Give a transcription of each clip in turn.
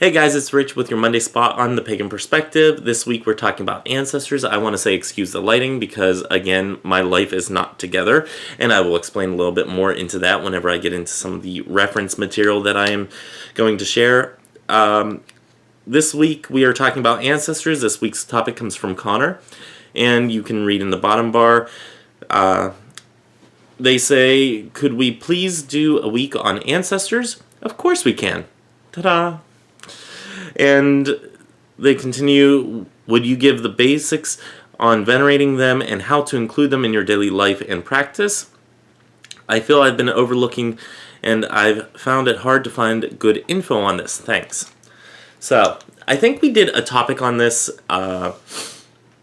Hey guys, it's Rich with your Monday spot on the Pagan Perspective. This week we're talking about ancestors. I want to say excuse the lighting because, again, my life is not together, and I will explain a little bit more into that whenever I get into some of the reference material that I am going to share. This week we are talking about ancestors. This week's topic comes from Connor, and you can read in the bottom bar. They say, could we please do a week on ancestors? Of course we can. Ta-da! And they continue, would you give the basics on venerating them and how to include them in your daily life and practice? I feel I've been overlooking and I've found it hard to find good info on this. Thanks. So, I think we did a topic on this,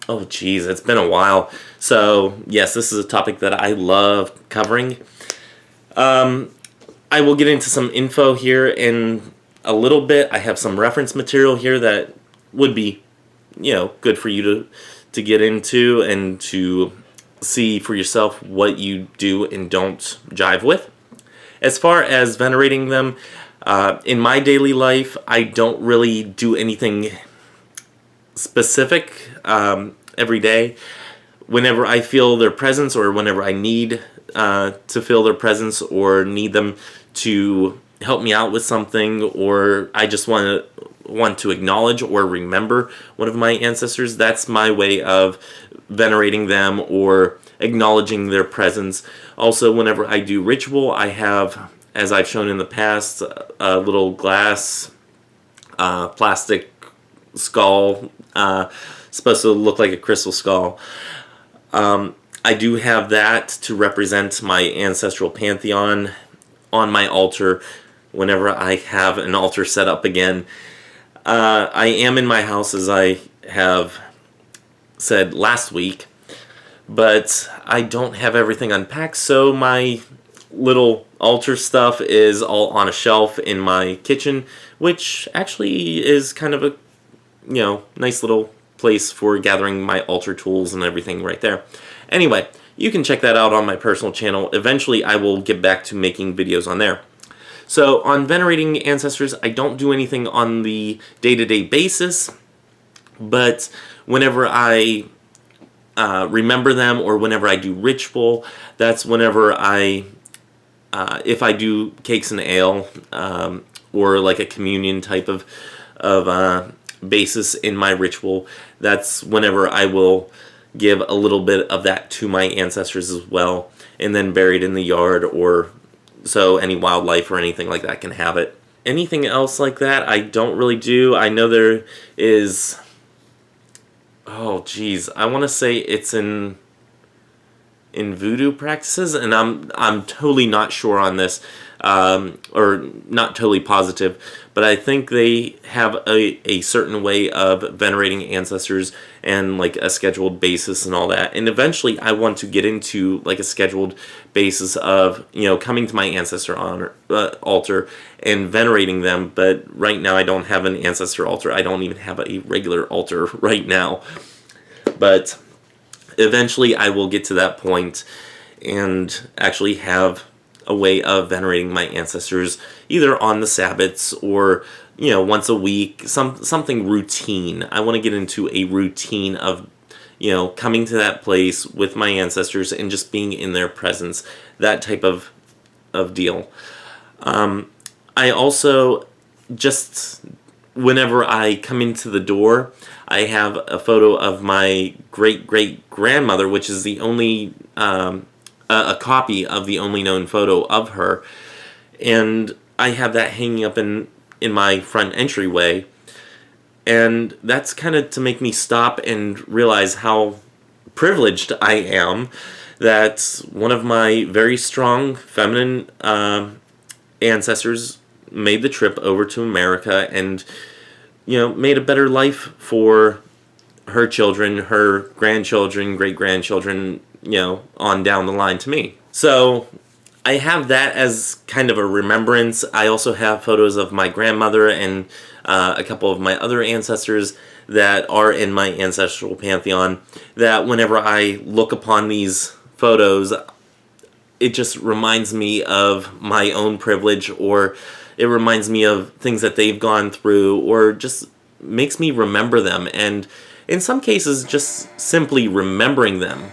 it's been a while. So, yes, this is a topic that I love covering. I will get into some info here in a little bit. I have some reference material here that would be, good for you to get into and to see for yourself what you do and don't jive with. As far as venerating them, in my daily life, I don't really do anything specific every day. Whenever I feel their presence or whenever I need to feel their presence or need them to help me out with something, or I just want to acknowledge or remember one of my ancestors, that's my way of venerating them or acknowledging their presence. Also, whenever I do ritual, I have, as I've shown in the past, a little glass plastic skull, supposed to look like a crystal skull. I do have that to represent my ancestral pantheon on my altar whenever I have an altar set up again. I am in my house, as I have said last week, but I don't have everything unpacked, so my little altar stuff is all on a shelf in my kitchen, which actually is kind of a nice little place for gathering my altar tools and everything right there. Anyway, you can check that out on my personal channel. Eventually I will get back to making videos on there. So on venerating ancestors, I don't do anything on the day-to-day basis, but whenever I remember them or whenever I do ritual, that's whenever if I do cakes and ale, or like a communion type of basis in my ritual, that's whenever I will give a little bit of that to my ancestors as well, and then bury it in the yard, or so any wildlife or anything like that can have it. Anything else like that, I don't really do. I know there is, I want to say it's in voodoo practices, and I'm totally not sure on this, or not totally positive, but I think they have a certain way of venerating ancestors and like a scheduled basis and all that. And eventually I want to get into like a scheduled basis of, coming to my ancestor altar and venerating them, but right now I don't have an ancestor altar. I don't even have a regular altar right now. But eventually I will get to that point and actually have a way of venerating my ancestors either on the Sabbaths or once a week, something routine. I want to get into a routine of coming to that place with my ancestors and just being in their presence, that type of deal. I also, just whenever I come into the door, I have a photo of my great-great-grandmother, which is the only a copy of the only known photo of her, and I have that hanging up in my front entryway, and that's kind of to make me stop and realize how privileged I am that one of my very strong feminine ancestors made the trip over to America and made a better life for her children, her grandchildren, great-grandchildren, on down the line to me. So I have that as kind of a remembrance. I also have photos of my grandmother and a couple of my other ancestors that are in my ancestral pantheon, that whenever I look upon these photos, it just reminds me of my own privilege, or it reminds me of things that they've gone through, or just makes me remember them. And in some cases, just simply remembering them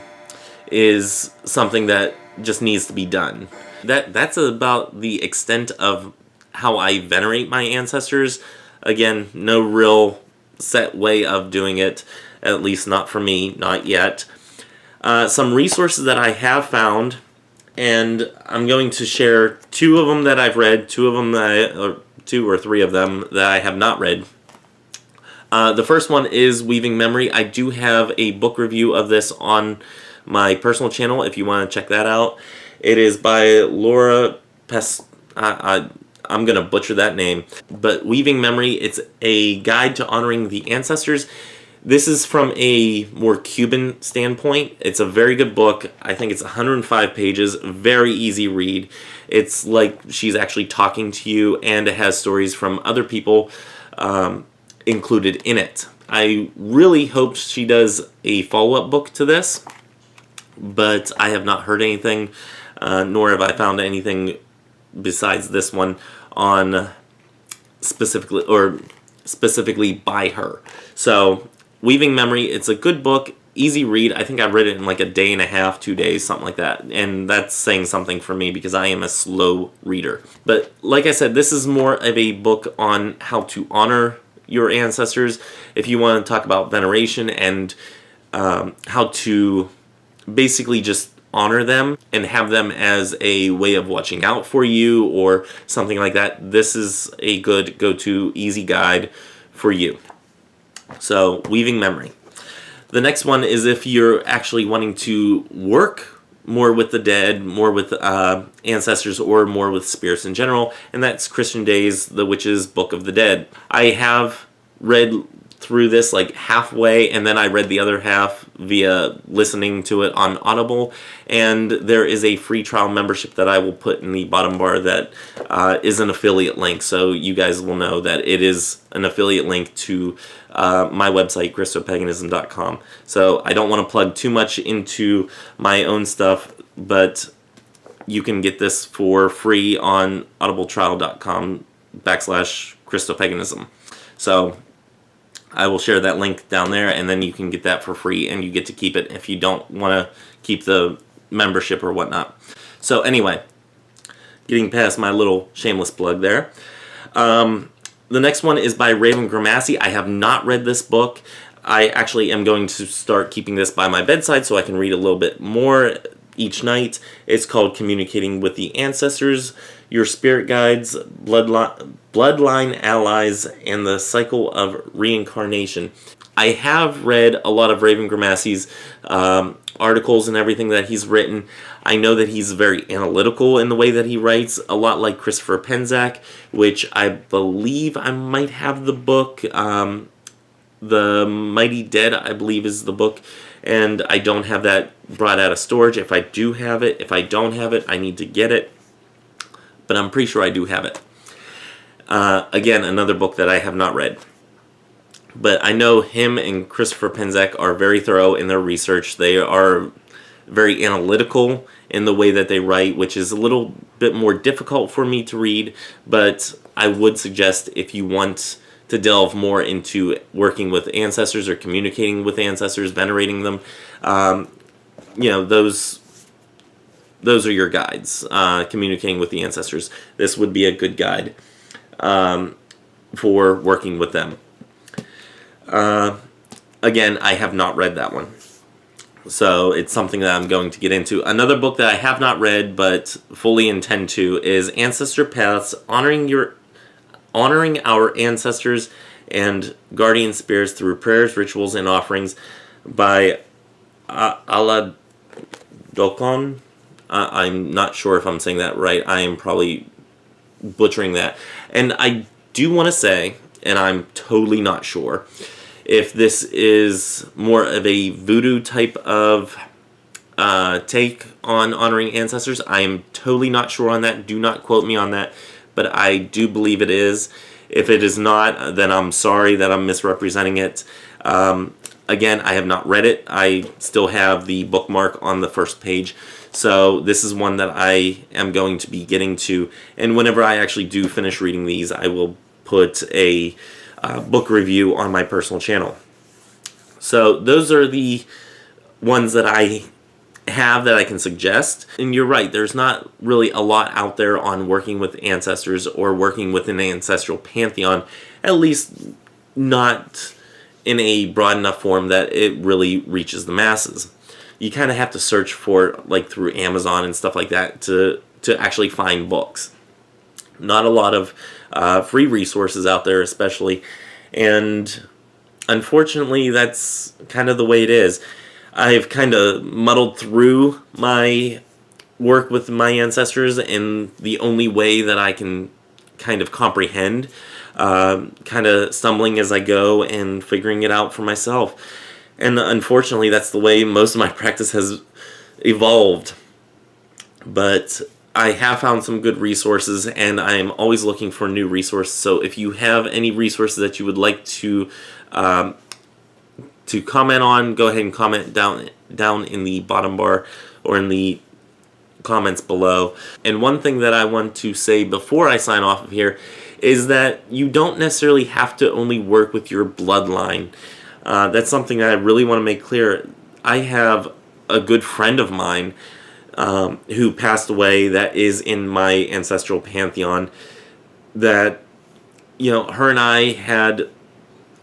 is something that just needs to be done. That's about the extent of how I venerate my ancestors. Again, no real set way of doing it, at least not for me, not yet. Some resources that I have found, and I'm going to share two of them that I've read, two or three of them that I have not read. The first one is Weaving Memory. I do have a book review of this on my personal channel if you want to check that out. It is by Laura I'm going to butcher that name. But Weaving Memory, it's a guide to honoring the ancestors. This is from a more Cuban standpoint. It's a very good book. I think it's 105 pages, very easy read. It's like she's actually talking to you, and it has stories from other people included in it. I really hope she does a follow-up book to this, but I have not heard anything, nor have I found anything besides this one on specifically by her. So Weaving Memory, it's a good book, easy read. I think I read it in like a day and a half, 2 days, something like that. And that's saying something for me because I am a slow reader. But like I said, this is more of a book on how to honor your ancestors. If you want to talk about veneration and how to basically just honor them and have them as a way of watching out for you or something like that, this is a good go-to easy guide for you. So, Weaving Memory. The next one is if you're actually wanting to work more with the dead, more with ancestors, or more with spirits in general, and that's Christian Day's The Witch's Book of the Dead. I have read through this like halfway, and then I read the other half via listening to it on Audible, and there is a free trial membership that I will put in the bottom bar that is an affiliate link, so you guys will know that it is an affiliate link to my website, christopaganism.com. So I don't want to plug too much into my own stuff, but you can get this for free on audibletrial.com/christopaganism. So I will share that link down there, and then you can get that for free, and you get to keep it if you don't want to keep the membership or whatnot. So anyway, getting past my little shameless plug there. The next one is by Raven Gramassi. I have not read this book. I actually am going to start keeping this by my bedside so I can read a little bit more each night. It's called Communicating with the Ancestors, Your Spirit Guides, Bloodline Allies, and the Cycle of Reincarnation. I have read a lot of Raven Gramassi's articles and everything that he's written. I know that he's very analytical in the way that he writes, a lot like Christopher Penczak, which I believe I might have the book. The Mighty Dead, I believe, is the book, and I don't have that brought out of storage. If I do have it, if I don't have it, I need to get it, but I'm pretty sure I do have it. Again, another book that I have not read. But I know him and Christopher Penczak are very thorough in their research. They are very analytical in the way that they write, which is a little bit more difficult for me to read, but I would suggest if you want to delve more into working with ancestors or communicating with ancestors, venerating them, those are your guides. Communicating with the ancestors. This would be a good guide for working with them. Again, I have not read that one, so it's something that I'm going to get into. Another book that I have not read but fully intend to is Ancestor Paths: Honoring Our Ancestors and Guardian Spirits Through Prayers, Rituals, and Offerings by Ala Dokon. I'm not sure if I'm saying that right. I am probably butchering that. And I do want to say, and I'm totally not sure, if this is more of a voodoo type of take on honoring ancestors. I am totally not sure on that. Do not quote me on that. But I do believe it is. If it is not, then I'm sorry that I'm misrepresenting it. Again, I have not read it. I still have the bookmark on the first page. So this is one that I am going to be getting to. And whenever I actually do finish reading these, I will put a book review on my personal channel. So those are the ones that I have that I can suggest. And you're right, there's not really a lot out there on working with ancestors or working with an ancestral pantheon, at least not in a broad enough form that it really reaches the masses. You kind of have to search for, like, through Amazon and stuff like that to actually find books. Not a lot of free resources out there, especially, and unfortunately that's kind of the way it is. I've kind of muddled through my work with my ancestors in the only way that I can kind of comprehend, kind of stumbling as I go and figuring it out for myself. And unfortunately, that's the way most of my practice has evolved. But I have found some good resources, and I am always looking for new resources. So if you have any resources that you would like to comment on, go ahead and comment down in the bottom bar or in the comments below. And one thing that I want to say before I sign off of here is that you don't necessarily have to only work with your bloodline. That's something that I really want to make clear. I have a good friend of mine who passed away that is in my ancestral pantheon, that, you know, her and I had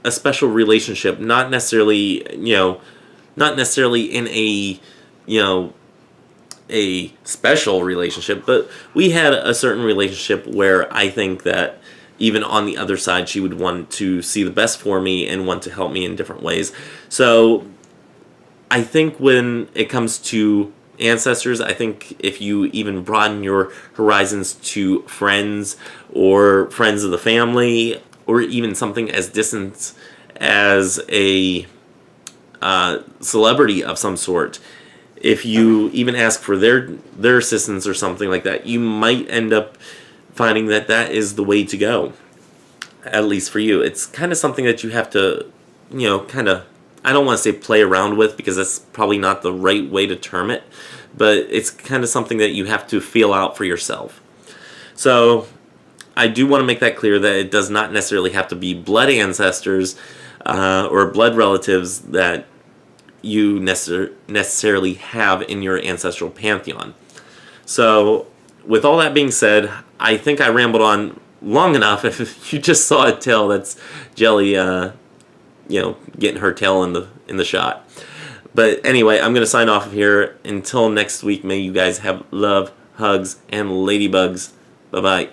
a special relationship, not necessarily in a, a special relationship, but we had a certain relationship where I think that even on the other side, she would want to see the best for me and want to help me in different ways. So I think when it comes to ancestors, I think if you even broaden your horizons to friends or friends of the family, or even something as distant as a celebrity of some sort, if you even ask for their assistance or something like that, you might end up finding that that is the way to go, at least for you. It's kind of something that you have to, I don't want to say play around with, because that's probably not the right way to term it, but it's kind of something that you have to feel out for yourself. So I do want to make that clear, that it does not necessarily have to be blood ancestors or blood relatives that you necessarily have in your ancestral pantheon. So with all that being said, I think I rambled on long enough. If you just saw a tail, that's Jelly, getting her tail in the shot. But anyway, I'm going to sign off of here. Until next week, may you guys have love, hugs, and ladybugs. Bye-bye.